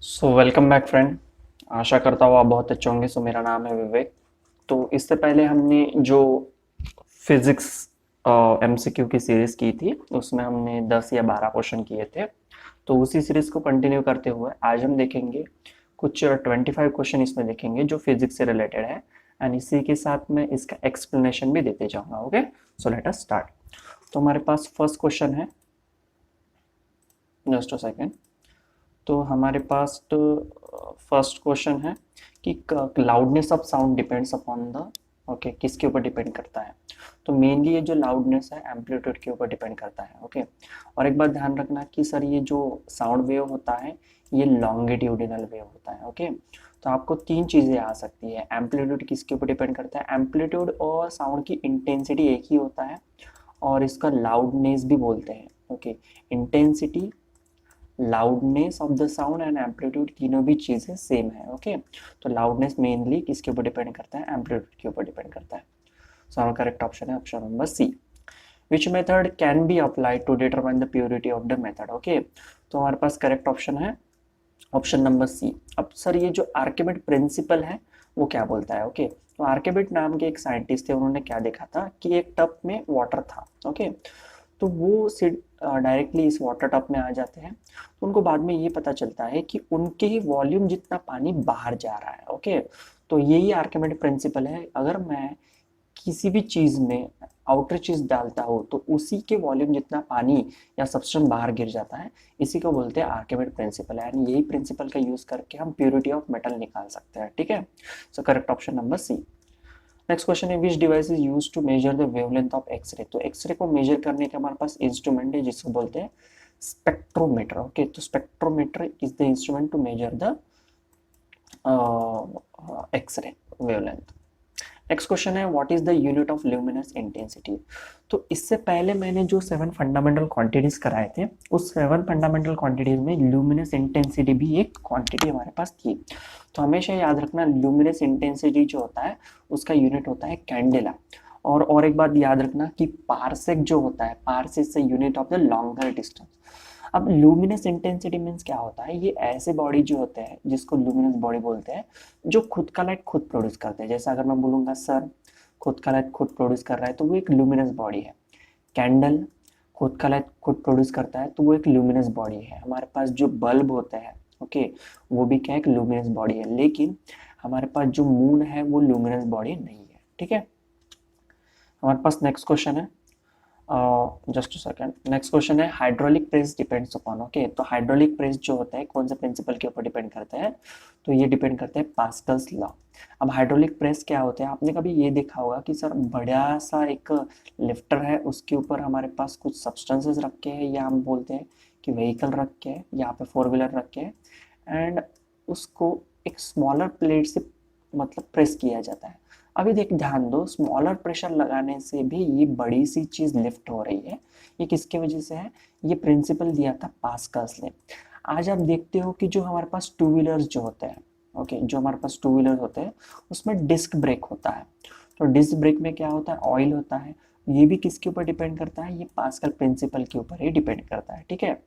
Welcome back friend. आशा करता हूँ आप बहुत अच्छे होंगे। मेरा नाम है विवेक। तो इससे पहले हमने जो फिजिक्स एमसीक्यू की सीरीज की थी उसमें हमने 10 या 12 क्वेश्चन किए थे। तो उसी सीरीज को कंटिन्यू करते हुए आज हम देखेंगे कुछ 25 क्वेश्चन इसमें देखेंगे जो फिजिक्स से रिलेटेड है। एंड इसी के साथ में इसका एक्सप्लेनेशन भी देते जाऊंगा। Okay, so let us start. तो हमारे पास फर्स्ट क्वेश्चन है, जस्ट अ सेकेंड। तो हमारे पास तो फर्स्ट क्वेश्चन है कि loudness of sound depends upon the, okay, किसके ऊपर डिपेंड करता है। तो मेनली ये जो लाउडनेस है एम्पलीट्यूड के ऊपर डिपेंड करता है। ओके, और एक बात ध्यान रखना कि सर ये जो साउंड वेव होता है ये लॉन्गिट्यूडिनल वेव होता है। ओके, तो आपको तीन चीज़ें आ सकती है। एम्पलीट्यूड किसके ऊपर डिपेंड करता है, एम्पलीट्यूड और साउंड की इंटेंसिटी एक ही होता है और इसका लाउडनेस भी बोलते हैं। Okay, intensity, loudness of the sound and amplitude तीनों भी चीज़ें सेम है। ओके, तो लाउडनेस मेनली किसके ऊपर डिपेंड करता है, एम्पलीट्यूड के ऊपर डिपेंड करता है। सो हमारा करेक्ट ऑप्शन है option number C. Which method can be applied to determine the purity of the method. Okay, तो हमारे पास करेक्ट ऑप्शन है ऑप्शन नंबर सी। अब सर ये जो आर्किमिड प्रिंसिपल है वो क्या बोलता है। ओके, तो आर्किमिड नाम के एक साइंटिस्ट थे, उन्होंने क्या देखा था कि एक टब में वाटर था। ओके, तो वो डायरेक्टली इस वाटर टब में आ जाते हैं। तो उनको बाद में ये पता चलता है कि उनके ही वॉल्यूम जितना पानी बाहर जा रहा है। ओके, तो यही आर्किमिड प्रिंसिपल है। अगर मैं किसी भी चीज़ में आउटर चीज़ डालता हूँ तो उसी के वॉल्यूम जितना पानी या सब्सटेंस बाहर गिर जाता है, इसी को बोलते हैं आर्किमिड प्रिंसिपल। यानी यही प्रिंसिपल का यूज़ करके हम प्योरिटी ऑफ मेटल निकाल सकते हैं। ठीक है, so correct option number C. Next question है which device is use to measure the wavelength of X-ray. तो एक्सरे को मेजर करने के हमारे पास इंस्ट्रूमेंट है जिसको बोलते हैं स्पेक्ट्रोमीटर। ओके, तो spectrometer is the instrument to measure the X-ray wavelength. Next question है what is the unit of luminous intensity. तो इससे पहले मैंने जो 7 फंडामेंटल क्वांटिटीज कराए थे उस 7 फंडामेंटल क्वांटिटीज में ल्यूमिनस इंटेंसिटी भी एक क्वांटिटी हमारे पास थी। तो हमेशा याद रखना ल्यूमिनस इंटेंसिटी जो होता है उसका यूनिट होता है कैंडेला। और एक बात याद रखना कि पारसेक जो होता है, पारसेक से unit of the longer distance. अब लुमिनस इंटेंसिटी मीन्स क्या होता है, ये ऐसे बॉडी जो होते हैं जिसको लुमिनस बॉडी बोलते हैं जो खुद का लाइट खुद प्रोड्यूस करते हैं। जैसे अगर मैं बोलूँगा सर खुद का लाइट खुद प्रोड्यूस कर रहा है तो वो एक लुमिनस बॉडी है। कैंडल खुद का लाइट खुद प्रोड्यूस करता है तो वो एक लुमिनस बॉडी है। हमारे पास जो बल्ब होते हैं, ओके, वो भी क्या एक लुमिनस बॉडी है। लेकिन हमारे पास जो मून है वो लुमिनस बॉडी नहीं है। ठीक है, हमारे पास नेक्स्ट क्वेश्चन है, जस्ट सेकंड। नेक्स्ट क्वेश्चन है hydraulic press depends upon. Okay, तो हाइड्रोलिक प्रेस जो होता है कौन से प्रिंसिपल के ऊपर डिपेंड करता है, तो ये डिपेंड करता है पास्कल्स लॉ। अब हाइड्रोलिक प्रेस क्या होता है, आपने कभी ये देखा होगा कि सर बड़ा सा एक लिफ्टर है, उसके ऊपर हमारे पास कुछ सब्सटेंसेस रखे हैं या हम बोलते हैं कि व्हीकल रख के है, यहाँ पे फोर व्हीलर रख के है, एंड उसको एक स्मॉलर प्लेट से मतलब प्रेस किया जाता है। अभी देख ध्यान दो, स्मॉलर प्रेशर लगाने से भी ये बड़ी सी चीज़ लिफ्ट हो रही है। ये किसके वजह से है, ये प्रिंसिपल दिया था पास्कल्स ने। आज आप देखते हो कि जो हमारे पास टू व्हीलर्स जो होते हैं, ओके, जो हमारे पास टू व्हीलर होते हैं उसमें डिस्क ब्रेक होता है। तो डिस्क ब्रेक में क्या होता है, ऑयल होता है। ये भी किसके ऊपर डिपेंड करता है, ये पास्कल प्रिंसिपल के ऊपर ही डिपेंड करता है। ठीक है,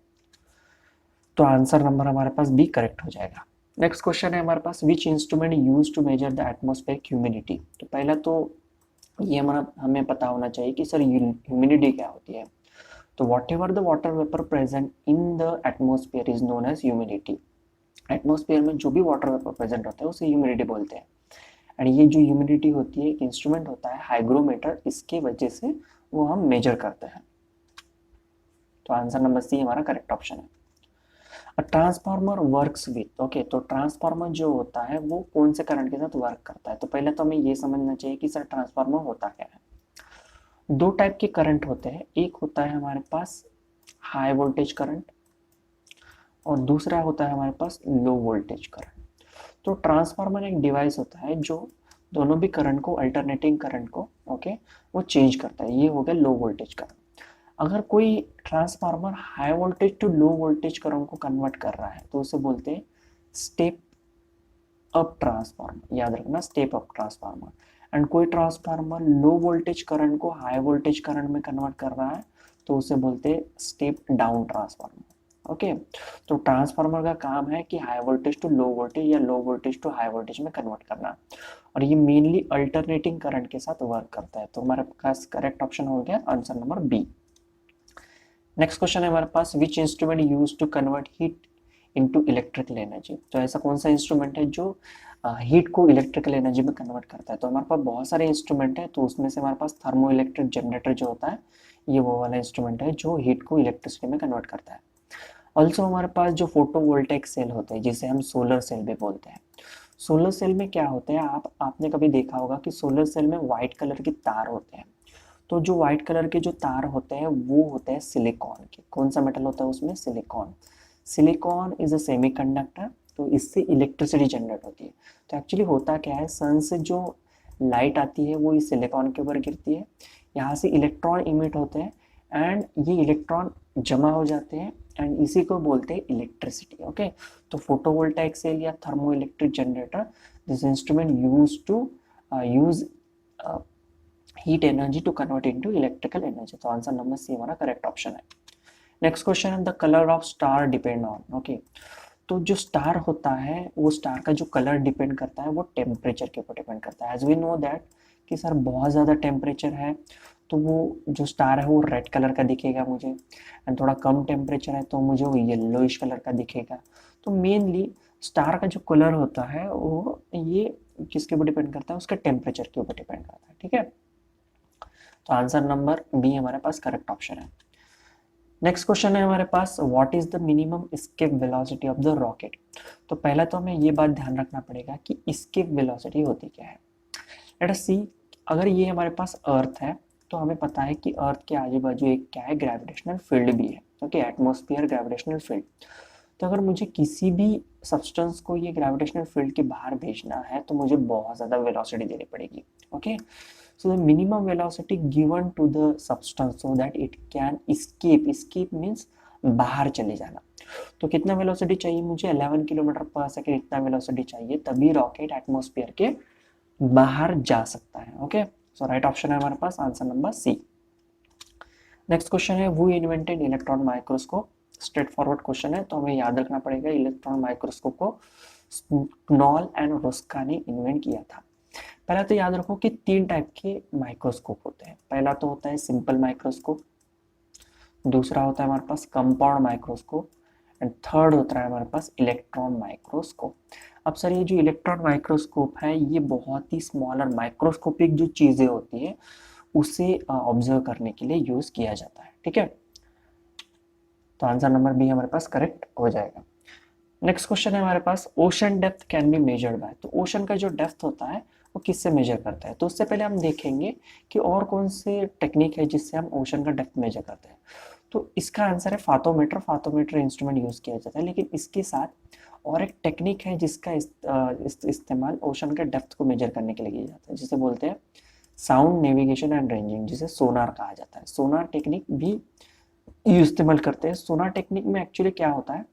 तो आंसर नंबर हमारे पास बी करेक्ट हो जाएगा। नेक्स्ट क्वेश्चन है हमारे पास which instrument use to measure the atmospheric humidity. तो पहला तो ये हमारा हमें पता होना चाहिए कि सर ह्यूमिडिटी क्या होती है। तो whatever the water vapour present in the atmosphere is known as humidity. Atmosphere में जो भी वाटर वेपर प्रेजेंट होता है उसे ह्यूमिडिटी बोलते हैं। एंड ये जो ह्यूमिडिटी होती है एक इंस्ट्रूमेंट होता है हाइग्रोमीटर, इसके वजह से वो हम मेजर करते हैं। तो आंसर नंबर सी हमारा करेक्ट ऑप्शन है। ट्रांसफार्मर वर्क्स विथ, ओके, तो ट्रांसफार्मर जो होता है वो कौन से करंट के साथ वर्क करता है। तो पहले तो हमें ये समझना चाहिए कि सर ट्रांसफार्मर होता क्या है। दो टाइप के करंट होते हैं, एक होता है हमारे पास हाई वोल्टेज करंट और दूसरा होता है हमारे पास लो वोल्टेज करंट। तो ट्रांसफार्मर एक डिवाइस होता है जो दोनों भी करंट को, अल्टरनेटिंग करंट को, ओके, वो चेंज करता है। ये हो गया लो वोल्टेज करंट। अगर कोई transformer high voltage to low voltage current को कन्वर्ट कर रहा है तो उसे बोलते हैं स्टेप अप ट्रांसफार्मर। याद रखना, स्टेप अप ट्रांसफार्मर। एंड कोई ट्रांसफार्मर लो वोल्टेज करंट को हाई वोल्टेज करंट में कन्वर्ट कर रहा है तो उसे बोलते हैं स्टेप डाउन ट्रांसफार्मर। ओके। तो ट्रांसफार्मर का काम है कि high voltage to low voltage या low voltage to high voltage में कन्वर्ट करना, और ये मेनली अल्टरनेटिंग करंट के साथ वर्क करता है। तो हमारे पास करेक्ट ऑप्शन हो गया answer number B. Next question है हमारे पास, which instrument use to convert heat into electrical energy. तो ऐसा कौन सा इंस्ट्रूमेंट है जो हीट को इलेक्ट्रिकल एनर्जी में कन्वर्ट करता है। तो हमारे पास बहुत सारे इंस्ट्रूमेंट है, तो उसमें से हमारे पास थर्मो इलेक्ट्रिक जनरेटर जो होता है, ये वो वाला इंस्ट्रूमेंट है जो हीट को इलेक्ट्रिसिटी में कन्वर्ट करता है। ऑल्सो हमारे पास जो फोटोवोल्टेक सेल होते हैं, जिसे हम सोलर सेल भी बोलते हैं। सोलर सेल में क्या होता है, आपने कभी देखा होगा कि सोलर सेल में व्हाइट कलर के तार होते हैं। तो जो व्हाइट कलर के जो तार होते हैं वो होते हैं सिलिकॉन के। कौन सा मेटल होता है उसमें, silicon. Silicon is a semiconductor, तो इससे इलेक्ट्रिसिटी जनरेट होती है। तो एक्चुअली होता क्या है, सन से जो लाइट आती है वो इस सिलिकॉन के ऊपर गिरती है, यहाँ से इलेक्ट्रॉन इमिट होते हैं एंड ये इलेक्ट्रॉन जमा हो जाते हैं एंड इसी को बोलते हैं इलेक्ट्रिसिटी। ओके। तो फोटोवोल्टाइक सेल या thermo electric generator, this instrument use to use heat energy to convert into electrical energy. तो आंसर नंबर सी हमारा करेक्ट ऑप्शन है। नेक्स्ट क्वेश्चन है, the colour of star depend on. Okay. तो जो star होता है वो स्टार का जो कलर डिपेंड करता है वो टेम्परेचर के ऊपर डिपेंड करता है। एज वी नो दैट कि सर बहुत ज़्यादा टेम्परेचर है तो वो जो स्टार है वो रेड कलर का दिखेगा मुझे, एंड थोड़ा कम टेम्परेचर है तो मुझे वो येलोइश कलर का दिखेगा। तो मेनली स्टार का जो कलर होता है वो ये किसके ऊपर डिपेंड करता है, उसके टेम्परेचर के ऊपर डिपेंड करता है। ठीक है, तो आंसर नंबर बी हमारे पास करेक्ट ऑप्शन है। नेक्स्ट क्वेश्चन है हमारे पास, what is the minimum escape velocity of the rocket. तो पहला तो हमें ये बात ध्यान रखना पड़ेगा कि एस्केप वेलोसिटी होती क्या है। लेट अस सी, अगर ये हमारे पास अर्थ है तो हमें पता है कि अर्थ के आजू बाजू एक क्या है, ग्रेविटेशनल फील्ड भी है। Okay, atmosphere gravitational field. तो अगर मुझे किसी भी सब्सटेंस को ये ग्रेविटेशनल फील्ड के बाहर भेजना है तो मुझे बहुत ज़्यादा वेलोसिटी देनी पड़ेगी। Okay, so the minimum velocity given to the substance so that it can escape means बाहर चले जाना। तो कितना वेलोसिटी चाहिए मुझे, 11 किलोमीटर पर सेकेंड, इतना वेलोसिटी चाहिए तभी रॉकेट एटमॉस्फेयर के बाहर जा सकता है। ओके, सो राइट ऑप्शन है हमारे पास answer number C. Next question है, who invented electron microscope. Straightforward question है, तो हमें याद रखना पड़ेगा इलेक्ट्रॉन माइक्रोस्कोप को स्नॉल एंड रोस्का ने इन्वेंट किया था। पहला तो याद रखो कि 3 टाइप के माइक्रोस्कोप होते हैं। पहला तो होता है सिंपल माइक्रोस्कोप, दूसरा होता है हमारे पास कंपाउंड माइक्रोस्कोप, एंड थर्ड होता है हमारे पास इलेक्ट्रॉन माइक्रोस्कोप। अब सर ये जो इलेक्ट्रॉन माइक्रोस्कोप है ये बहुत ही स्मॉलर माइक्रोस्कोपिक जो चीज़ें होती है उसे ऑब्जर्व करने के लिए यूज़ किया जाता है। ठीक है, तो आंसर नंबर बी हमारे पास करेक्ट हो जाएगा। नेक्स्ट क्वेश्चन है हमारे पास, ocean depth can be measured by. तो ओशन का जो डेप्थ होता है वो किससे मेजर करता है। तो उससे पहले हम देखेंगे कि और कौन से टेक्निक है जिससे हम ओशन का डेप्थ मेजर करते हैं। तो इसका आंसर है फाथोमीटर। फाथोमीटर इंस्ट्रूमेंट यूज़ किया जाता है, लेकिन इसके साथ और एक टेक्निक है जिसका इस्तेमाल ओशन के डेप्थ को मेजर करने के लिए किया जाता है, जिसे बोलते हैं साउंड नेविगेशन एंड रेंजिंग, जिसे सोनार कहा जाता है। सोनार टेक्निक भी इस्तेमाल करते हैं। सोनार टेक्निक में एक्चुअली क्या होता है,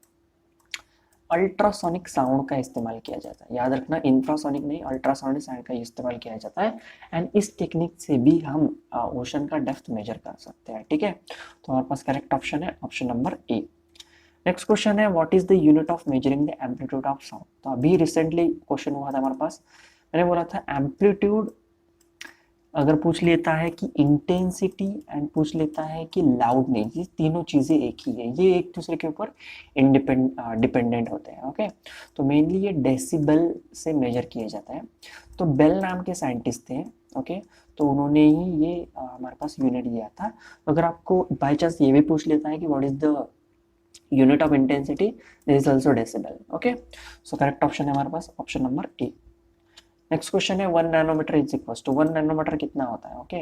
अल्ट्रासोनिक साउंड का इस्तेमाल किया जाता है। याद रखना, इंफ्रासोनिक नहीं, अल्ट्रासोनिक साउंड का इस्तेमाल किया जाता है, एंड इस टेक्निक से भी हम ओशन का डेप्थ मेजर कर सकते हैं। ठीक है, तो हमारे पास करेक्ट ऑप्शन है option number A. Next question है, what is the unit of measuring the amplitude of sound. तो अभी रिसेंटली क्वेश्चन हुआ था हमारे पास, मैंने बोला था एम्पलीट्यूड अगर पूछ लेता है कि इंटेंसिटी एंड पूछ लेता है कि लाउडनेस, ये तीनों चीज़ें एक ही है, ये एक दूसरे के ऊपर डिपेंडेंट होते हैं। ओके, तो मेनली ये डेसिबल से मेजर किया जाता है। तो बेल नाम के साइंटिस्ट थे, ओके, तो उन्होंने ही ये हमारे पास यूनिट दिया था। अगर आपको बाई चांस ये भी पूछ लेता है कि what is the unit of intensity, this is also decibel. Okay, so correct option है हमारे पास option number A. Next question है, 1 nanometre is equal to 1 nanometre कितना होता है। ओके,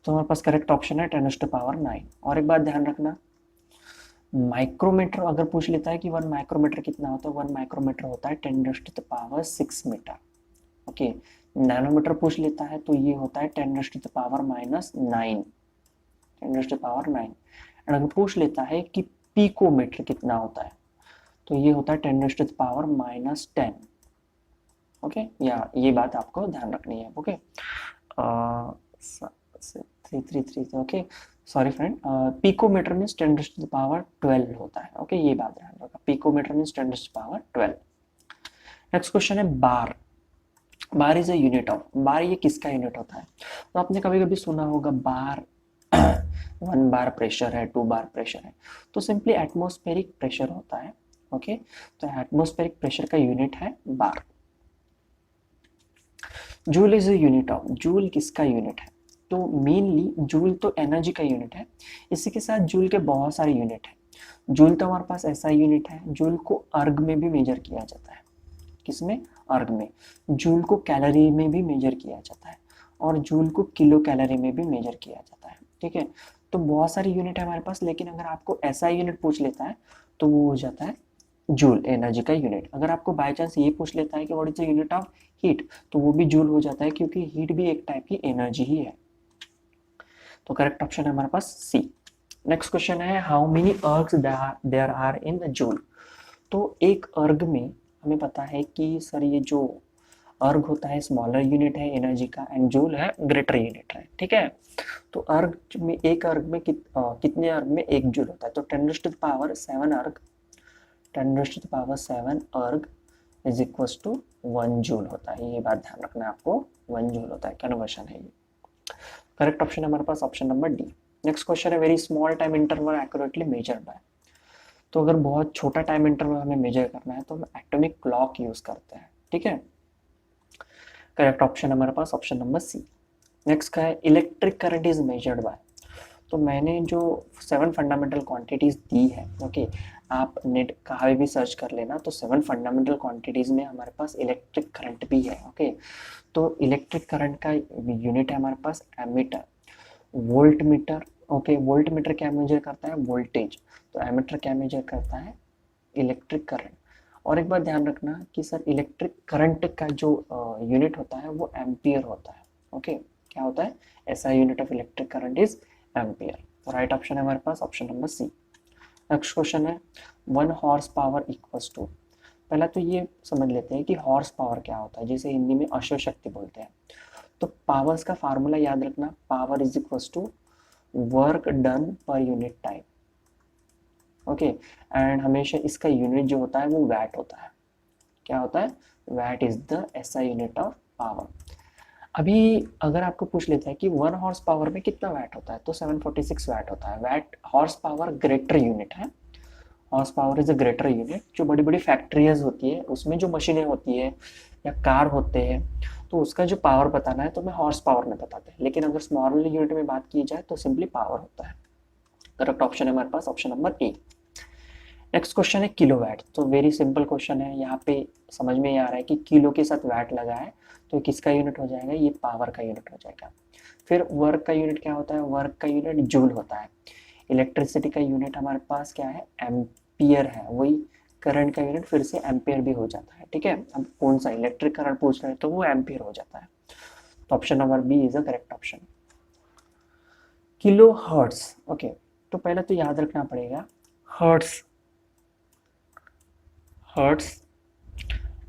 तो हमारे पास करेक्ट ऑप्शन है 10⁻⁹। और एक बात ध्यान रखना, माइक्रोमीटर अगर पूछ लेता है कि 1 माइक्रोमीटर कितना होता है, 1 माइक्रोमीटर होता है 10⁻6 मीटर। ओके, नैनोमीटर पूछ लेता है तो ये होता है 10⁻⁹ 10⁻9। और अगर पूछ लेता है कि पिकोमीटर कितना होता है तो ये होता है 10⁻⁻10। ओके, या ये बात आपको ध्यान रखनी है। Okay, 333। Okay, sorry friend, picometre में 10⁻12 होता है। ओके, ये बात ध्यान रखा, पिकोमीटर में 10⁻12। नेक्स्ट क्वेश्चन है bar. Bar is a unit of, bar ये किसका यूनिट होता है? तो आपने कभी कभी सुना होगा बार 1 बार प्रेशर है, 2 बार प्रेशर है, तो सिंपली एटमॉस्फेरिक प्रेशर होता है। ओके, तो एटमॉस्फेरिक प्रेशर का यूनिट है bar. Joule is a unit of, joule किसका यूनिट है? तो मेनली जूल तो एनर्जी का यूनिट है, इसी के साथ जूल के बहुत सारे यूनिट है। जूल तो हमारे पास ऐसा यूनिट है, जूल को अर्ग में भी मेजर किया जाता है। किसमें? अर्ग में। जूल को कैलोरी में भी मेजर किया जाता है, और जूल को किलो कैलोरी में भी मेजर किया जाता है। ठीक है, तो बहुत सारी यूनिट है हमारे पास, लेकिन अगर आपको ऐसा यूनिट पूछ लेता है तो वो हो जाता है जूल, एनर्जी का यूनिट। अगर आपको बाय चांस ये पूछ लेता है कि what is the unit of heat, तो वो भी जूल हो जाता है, क्योंकि हीट भी एक टाइप की एनर्जी ही है। तो करेक्ट ऑप्शन है हमारे पास सी। नेक्स्ट क्वेश्चन है how many ergs there are in the joule. तो एक अर्ग में हमें पता है कि सर ये जो अर्ग होता है स्मॉलर यूनिट है एनर्जी का, एंड जूल है ग्रेटर यूनिट है। ठीक है, तो अर्ग में, एक अर्ग में कितने अर्ग में 1 जूल होता है? तो 10⁻7 अर्ग, 10⁻7 अर्ग इज इक्वल टू 1 जूल होता है। ये बात ध्यान रखना है आपको, 1 जूल होता है, कन्वर्शन है ये। करेक्ट ऑप्शन है हमारे पास option number D. Next question है very small time interval accurately measured by. तो अगर बहुत छोटा टाइम इंटरवल हमें मेजर करना है तो हम एटॉमिक क्लॉक यूज करते हैं। ठीक है, करेक्ट ऑप्शन हमारे पास ऑप्शन नंबर सी। नेक्स्ट का है electric current is measured by. तो मैंने जो 7 फंडामेंटल क्वांटिटीज दी है, ओके, आप नेट कहाँ भी सर्च कर लेना, तो 7 फंडामेंटल क्वांटिटीज में हमारे पास इलेक्ट्रिक करंट भी है। ओके, तो इलेक्ट्रिक करंट का यूनिट है हमारे पास ammeter, voltmeter. Okay, voltmeter क्या मेजर करता है? वोल्टेज। तो एमीटर क्या मेजर करता है? Electric current. और एक बात ध्यान रखना कि सर इलेक्ट्रिक करंट का जो यूनिट होता है वो एम्पियर होता है। ओके, क्या होता है? ऐसा unit of electric current is ampere. तो राइट ऑप्शन है हमारे पास option number C. Next question है 1 हॉर्स पावर इक्वल्स टू। पहला तो ये समझ लेते हैं कि हॉर्स पावर क्या होता है, जिसे हिंदी में अश्व शक्ति बोलते हैं। तो पावर्स का फार्मूला याद रखना, power is equals to work done per unit time. Okay, and हमेशा इसका यूनिट जो होता है वो वैट होता है। क्या होता है? Watt is the SI unit of power. अभी अगर आपको पूछ लेता है कि 1 हॉर्स पावर में कितना वैट होता है, तो 746 वैट होता है। Watt horsepower greater unit है। Horsepower is a greater unit. जो बड़ी बड़ी फैक्ट्रीज होती है उसमें जो मशीनें होती है या कार होते हैं, तो उसका जो पावर बताना है तो मैं हॉर्स पावर में बताते हैं, लेकिन अगर स्मॉल यूनिट में बात की जाए तो सिंपली पावर होता है। करेक्ट ऑप्शन है हमारे पास option number A. Next question है किलोवाट। तो वेरी सिंपल क्वेश्चन है, यहाँ पे समझ में आ रहा है कि किलो के साथ वैट लगा है, तो किसका यूनिट हो जाएगा? ये पावर का यूनिट हो जाएगा। फिर वर्क का यूनिट क्या होता है? वर्क का यूनिट जूल होता है। इलेक्ट्रिसिटी का यूनिट हमारे पास क्या है? एम्पियर है। वही करंट का यूनिट फिर से एम्पियर भी हो जाता है। ठीक है, अब कौन सा इलेक्ट्रिक करंट पूछ रहे हैं तो वो एम्पियर हो जाता है। तो option number B is the correct option. Kilo hertz. Okay, तो पहले तो याद रखना पड़ेगा हर्ट्स, हर्ट्स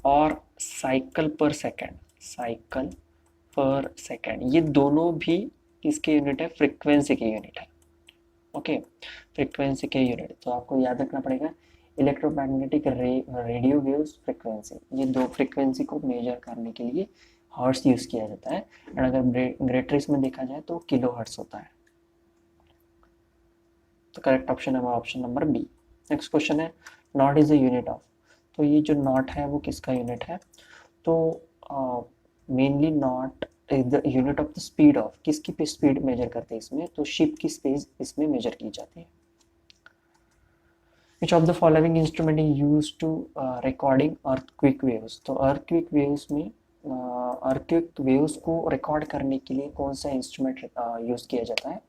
और cycle per second, cycle per second, ये दोनों भी किसके यूनिट है? फ्रीक्वेंसी के यूनिट है। ओके, फ्रीक्वेंसी के यूनिट। तो आपको याद रखना पड़ेगा इलेक्ट्रोमैग्नेटिक रेडियो वेव्स फ्रीक्वेंसी, ये दो फ्रीक्वेंसी को मेजर करने के लिए हर्ट्स यूज किया जाता है। एंड अगर ग्रेटर्स में देखा जाए तो किलो हर्ट्स होता है। तो करेक्ट ऑप्शन है हमारा option number B. Next question है not is a unit of. तो ये जो नॉट है वो किसका यूनिट है? तो mainly not is the unit of the speed of, किसकी स्पीड मेजर करते हैं इसमें? तो शिप की स्पीड इसमें मेजर की जाती है। Which of the following instrument is used to recording earthquake waves? तो earthquake waves में earthquake waves को रिकॉर्ड करने के लिए कौन सा इंस्ट्रूमेंट यूज किया जाता है?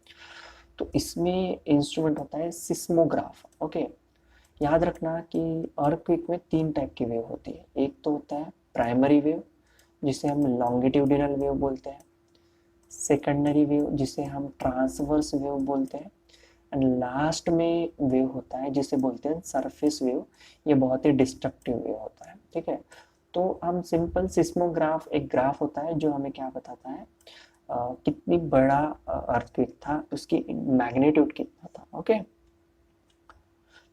तो इसमें इंस्ट्रूमेंट होता है सिस्मोग्राफ। ओके, याद रखना कि अर्थक्वेक में 3 टाइप की वेव होती है। एक तो होता है प्राइमरी वेव जिसे हम लॉन्गिट्यूडिनल वेव बोलते हैं, सेकेंडरी वेव जिसे हम ट्रांसवर्स वेव बोलते हैं, एंड लास्ट में वेव होता है जिसे बोलते हैं सरफेस वेव। ये बहुत ही डिस्ट्रक्टिव वेव होता है। ठीक है, तो हम सिंपल सिस्मोग्राफ, एक ग्राफ होता है जो हमें क्या बताता है? कितनी बड़ा अर्थक्वेक था, उसकी मैग्नीट्यूड कितना था। ओके,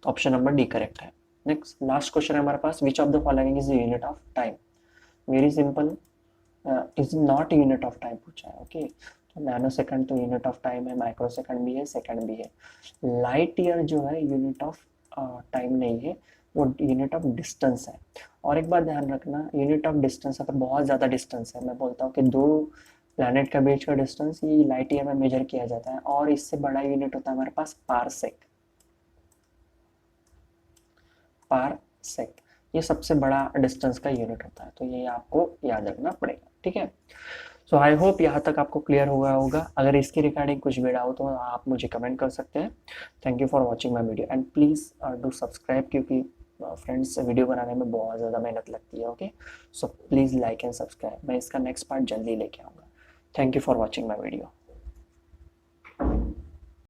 तो ऑप्शन नंबर डी करेक्ट है। नेक्स्ट लास्ट क्वेश्चन है हमारे पास, which of the following is unit of time. Very simple, is not unit of time पूछा है। ओके, तो नैनो सेकंड तो यूनिट ऑफ टाइम है, माइक्रो सेकंड भी है, सेकंड भी है। लाइट ईयर जो है यूनिट ऑफ टाइम नहीं है, वो यूनिट ऑफ डिस्टेंस है। और एक बात ध्यान रखना, यूनिट ऑफ डिस्टेंस अगर बहुत ज़्यादा डिस्टेंस है, मैं बोलता हूँ कि दो प्लैनेट का बीच का डिस्टेंस ये लाइट ईयर में मेजर किया जाता है, और इससे बड़ा यूनिट होता है हमारे पास पारसेक। पारसेक ये सबसे बड़ा डिस्टेंस का यूनिट होता है, तो ये आपको याद रखना पड़ेगा। ठीक है, सो आई होप यहाँ तक आपको क्लियर हुआ होगा। अगर इसके रिगार्डिंग कुछ भी डाउट हो तो आप मुझे कमेंट कर सकते हैं। Thank you for watching my video and please do subscribe, क्योंकि फ्रेंड्स वीडियो बनाने में बहुत ज़्यादा मेहनत लगती है। Okay, so please like and subscribe, मैं इसका नेक्स्ट पार्ट जल्दी लेके आऊँगा। Thank you for watching my video.